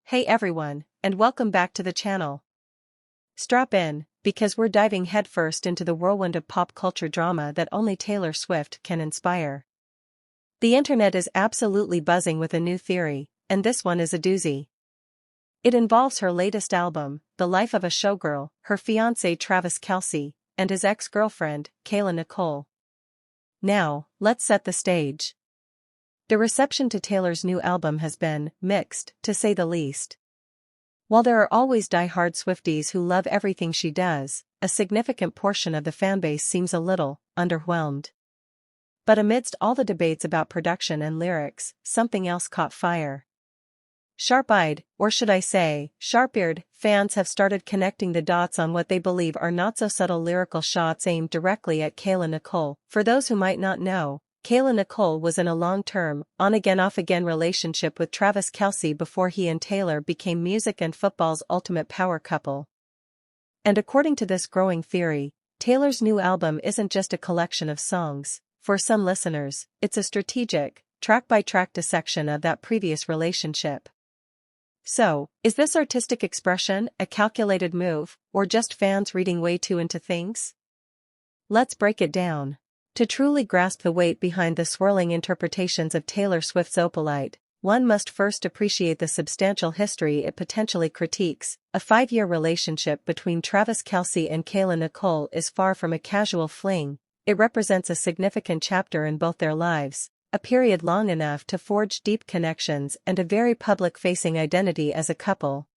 Hey everyone, and welcome back to the channel. Strap in, because we're diving headfirst into the whirlwind of pop culture drama that only Taylor Swift can inspire. The internet is absolutely buzzing with a new theory, and this one is a doozy. It involves her latest album, The Life of a Showgirl, her fiancé Travis Kelce, and his ex-girlfriend, Kayla Nicole. Now, let's set the stage. The reception to Taylor's new album has been mixed, to say the least. While there are always die-hard Swifties who love everything she does, a significant portion of the fanbase seems a little underwhelmed. But amidst all the debates about production and lyrics, something else caught fire. Sharp-eyed, or should I say, sharp-eared, fans have started connecting the dots on what they believe are not-so-subtle lyrical shots aimed directly at Kayla Nicole. For those who might not know, Kayla Nicole was in a long-term, on-again off-again relationship with Travis Kelce before he and Taylor became music and football's ultimate power couple. And according to this growing theory, Taylor's new album isn't just a collection of songs. For some listeners, it's a strategic, track-by-track dissection of that previous relationship. So, is this artistic expression a calculated move, or just fans reading way too into things? Let's break it down. To truly grasp the weight behind the swirling interpretations of Taylor Swift's Opalite, one must first appreciate the substantial history it potentially critiques. A 5-year relationship between Travis Kelce and Kayla Nicole is far from a casual fling. It represents a significant chapter in both their lives, a period long enough to forge deep connections and a very public-facing identity as a couple.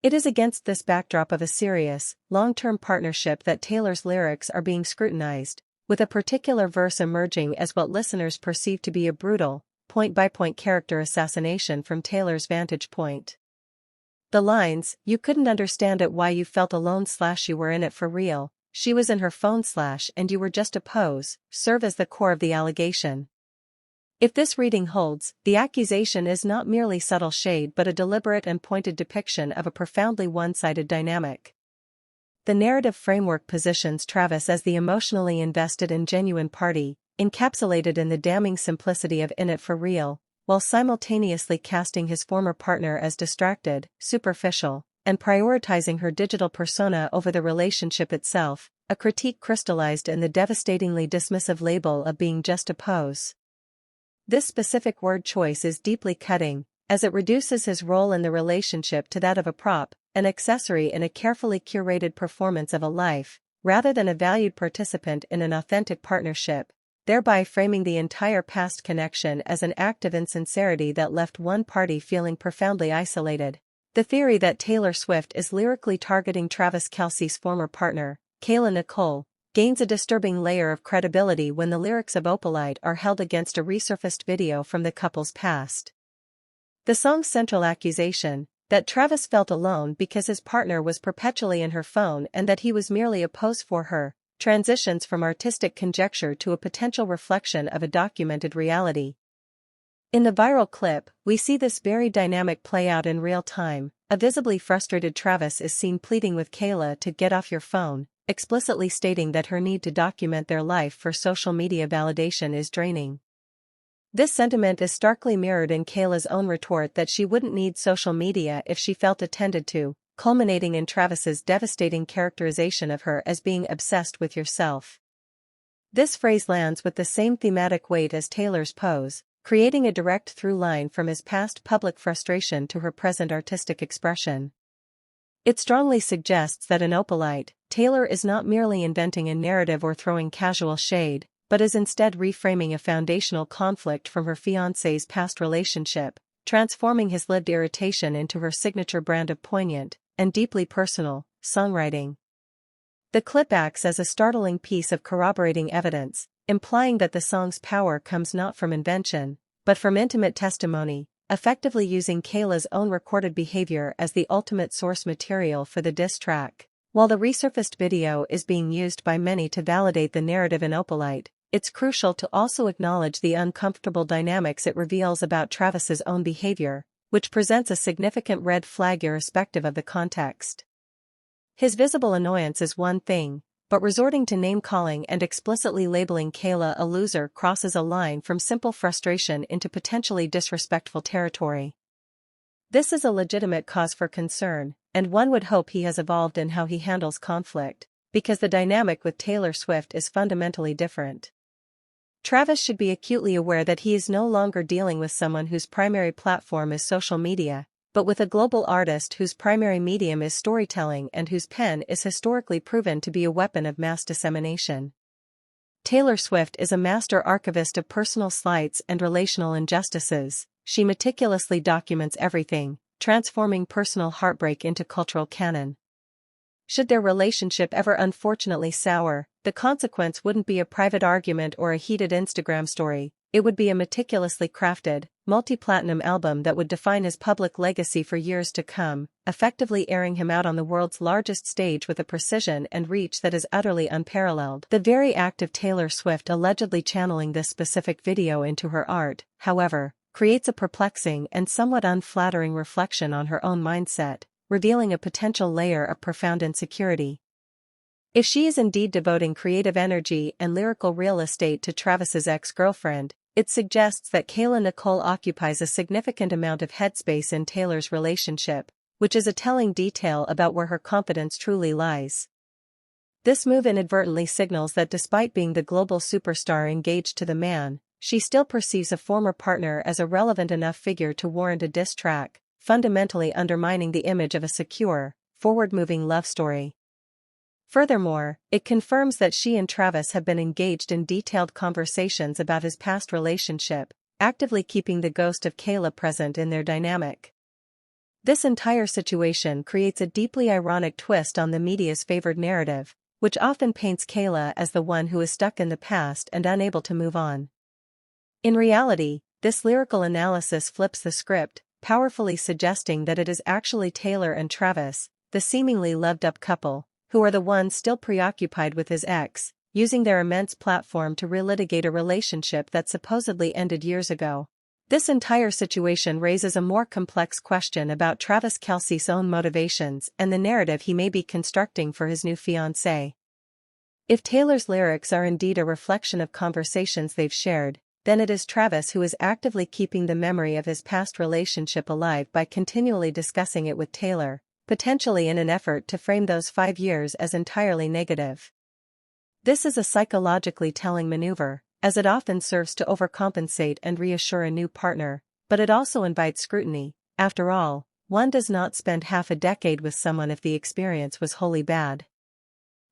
It is against this backdrop of a serious, long-term partnership that Taylor's lyrics are being scrutinized, with a particular verse emerging as what listeners perceive to be a brutal, point-by-point character assassination from Taylor's vantage point. The lines, "You couldn't understand it, why you felt alone / you were in it for real, she was in her phone / and you were just a pose," serve as the core of the allegation. If this reading holds, the accusation is not merely subtle shade but a deliberate and pointed depiction of a profoundly one-sided dynamic. The narrative framework positions Travis as the emotionally invested and genuine party, encapsulated in the damning simplicity of "in it for real," while simultaneously casting his former partner as distracted, superficial, and prioritizing her digital persona over the relationship itself, a critique crystallized in the devastatingly dismissive label of being just a pose. This specific word choice is deeply cutting, as it reduces his role in the relationship to that of a prop, an accessory in a carefully curated performance of a life, rather than a valued participant in an authentic partnership, thereby framing the entire past connection as an act of insincerity that left one party feeling profoundly isolated. The theory that Taylor Swift is lyrically targeting Travis Kelce's former partner, Kayla Nicole, gains a disturbing layer of credibility when the lyrics of Opalite are held against a resurfaced video from the couple's past. The song's central accusation, that Travis felt alone because his partner was perpetually in her phone and that he was merely a pose for her, transitions from artistic conjecture to a potential reflection of a documented reality. In the viral clip, we see this very dynamic play out in real time. A visibly frustrated Travis is seen pleading with Kayla to get off your phone, explicitly stating that her need to document their life for social media validation is draining. This sentiment is starkly mirrored in Kayla's own retort that she wouldn't need social media if she felt attended to, culminating in Travis's devastating characterization of her as being obsessed with yourself. This phrase lands with the same thematic weight as Taylor's pose, creating a direct through line from his past public frustration to her present artistic expression. It strongly suggests that in Opalite, Taylor is not merely inventing a narrative or throwing casual shade, but is instead reframing a foundational conflict from her fiancé's past relationship, transforming his lived irritation into her signature brand of poignant, and deeply personal, songwriting. The clip acts as a startling piece of corroborating evidence, implying that the song's power comes not from invention, but from intimate testimony, effectively using Kayla's own recorded behavior as the ultimate source material for the diss track. While the resurfaced video is being used by many to validate the narrative in Opalite, it's crucial to also acknowledge the uncomfortable dynamics it reveals about Travis's own behavior, which presents a significant red flag irrespective of the context. His visible annoyance is one thing, but resorting to name-calling and explicitly labeling Kayla a loser crosses a line from simple frustration into potentially disrespectful territory. This is a legitimate cause for concern, and one would hope he has evolved in how he handles conflict, because the dynamic with Taylor Swift is fundamentally different. Travis should be acutely aware that he is no longer dealing with someone whose primary platform is social media, but with a global artist whose primary medium is storytelling and whose pen is historically proven to be a weapon of mass dissemination. Taylor Swift is a master archivist of personal slights and relational injustices. She meticulously documents everything, transforming personal heartbreak into cultural canon. Should their relationship ever unfortunately sour, the consequence wouldn't be a private argument or a heated Instagram story, it would be a meticulously crafted, multi-platinum album that would define his public legacy for years to come, effectively airing him out on the world's largest stage with a precision and reach that is utterly unparalleled. The very act of Taylor Swift allegedly channeling this specific video into her art, however, creates a perplexing and somewhat unflattering reflection on her own mindset, revealing a potential layer of profound insecurity. If she is indeed devoting creative energy and lyrical real estate to Travis's ex-girlfriend, it suggests that Kayla Nicole occupies a significant amount of headspace in Taylor's relationship, which is a telling detail about where her confidence truly lies. This move inadvertently signals that despite being the global superstar engaged to the man, she still perceives a former partner as a relevant enough figure to warrant a diss track, fundamentally undermining the image of a secure, forward-moving love story. Furthermore, it confirms that she and Travis have been engaged in detailed conversations about his past relationship, actively keeping the ghost of Kayla present in their dynamic. This entire situation creates a deeply ironic twist on the media's favored narrative, which often paints Kayla as the one who is stuck in the past and unable to move on. In reality, this lyrical analysis flips the script, powerfully suggesting that it is actually Taylor and Travis, the seemingly loved-up couple, who are the ones still preoccupied with his ex, using their immense platform to relitigate a relationship that supposedly ended years ago. This entire situation raises a more complex question about Travis Kelce's own motivations and the narrative he may be constructing for his new fiancée. If Taylor's lyrics are indeed a reflection of conversations they've shared, then it is Travis who is actively keeping the memory of his past relationship alive by continually discussing it with Taylor, potentially in an effort to frame those 5 years as entirely negative. This is a psychologically telling maneuver, as it often serves to overcompensate and reassure a new partner, but it also invites scrutiny. After all, one does not spend half a decade with someone if the experience was wholly bad.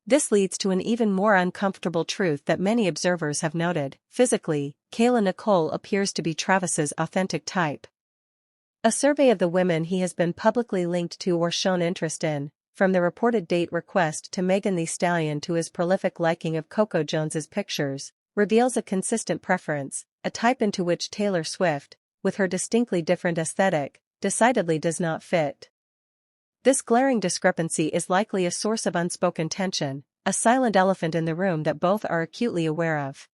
This leads to an even more uncomfortable truth that many observers have noted. Physically, Kayla Nicole appears to be Travis's authentic type. A survey of the women he has been publicly linked to or shown interest in, from the reported date request to Megan Thee Stallion to his prolific liking of Coco Jones's pictures, reveals a consistent preference, a type into which Taylor Swift, with her distinctly different aesthetic, decidedly does not fit. This glaring discrepancy is likely a source of unspoken tension, a silent elephant in the room that both are acutely aware of.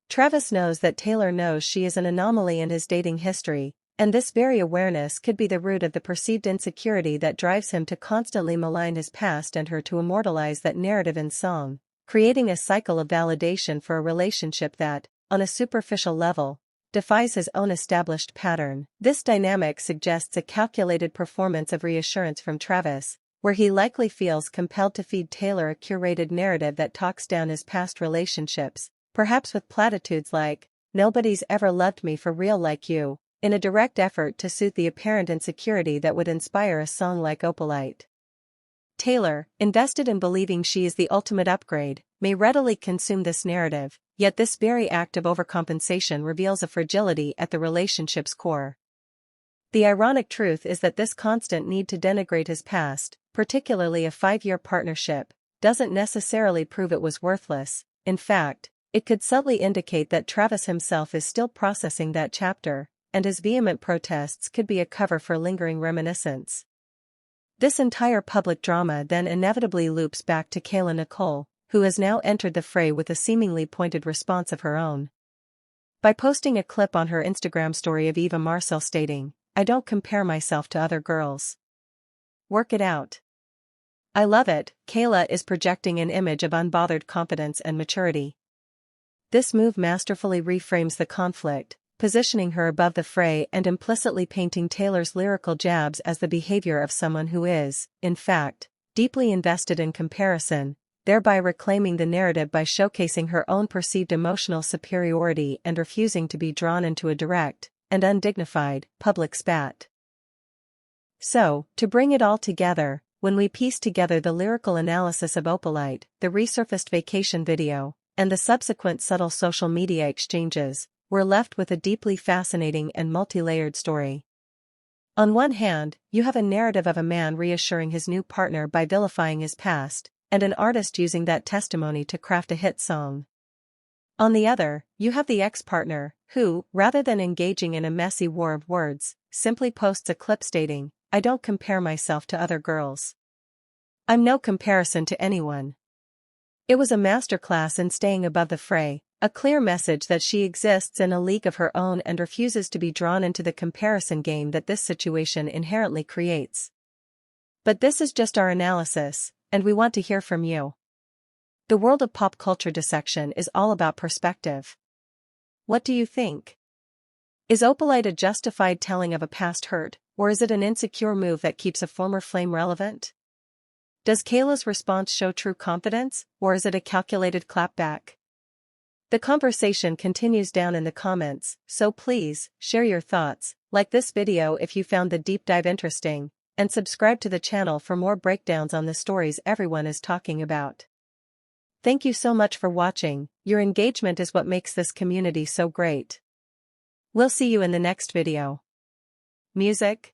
Travis knows that Taylor knows she is an anomaly in his dating history, and this very awareness could be the root of the perceived insecurity that drives him to constantly malign his past and her to immortalize that narrative in song, creating a cycle of validation for a relationship that, on a superficial level, defies his own established pattern. This dynamic suggests a calculated performance of reassurance from Travis, where he likely feels compelled to feed Taylor a curated narrative that talks down his past relationships, perhaps with platitudes like, "Nobody's ever loved me for real like you," in a direct effort to soothe the apparent insecurity that would inspire a song like Opalite. Taylor, invested in believing she is the ultimate upgrade, may readily consume this narrative, yet this very act of overcompensation reveals a fragility at the relationship's core. The ironic truth is that this constant need to denigrate his past, particularly a 5-year partnership, doesn't necessarily prove it was worthless. In fact, it could subtly indicate that Travis himself is still processing that chapter, and his vehement protests could be a cover for lingering reminiscence. This entire public drama then inevitably loops back to Kayla Nicole, who has now entered the fray with a seemingly pointed response of her own. By posting a clip on her Instagram story of Eva Marcel stating, "I don't compare myself to other girls. Work it out. I love it," Kayla is projecting an image of unbothered confidence and maturity. This move masterfully reframes the conflict, positioning her above the fray and implicitly painting Taylor's lyrical jabs as the behavior of someone who is, in fact, deeply invested in comparison, thereby reclaiming the narrative by showcasing her own perceived emotional superiority and refusing to be drawn into a direct, and undignified, public spat. So, to bring it all together, when we piece together the lyrical analysis of Opalite, the resurfaced vacation video, and the subsequent subtle social media exchanges, we're left with a deeply fascinating and multi-layered story. On one hand, you have a narrative of a man reassuring his new partner by vilifying his past, and an artist using that testimony to craft a hit song. On the other, you have the ex-partner, who, rather than engaging in a messy war of words, simply posts a clip stating, "I don't compare myself to other girls. I'm no comparison to anyone." It was a masterclass in staying above the fray, a clear message that she exists in a league of her own and refuses to be drawn into the comparison game that this situation inherently creates. But this is just our analysis, and we want to hear from you. The world of pop culture dissection is all about perspective. What do you think? Is Opalite a justified telling of a past hurt, or is it an insecure move that keeps a former flame relevant? Does Kayla's response show true confidence, or is it a calculated clapback? The conversation continues down in the comments, so please, share your thoughts, like this video if you found the deep dive interesting, and subscribe to the channel for more breakdowns on the stories everyone is talking about. Thank you so much for watching, your engagement is what makes this community so great. We'll see you in the next video. Music.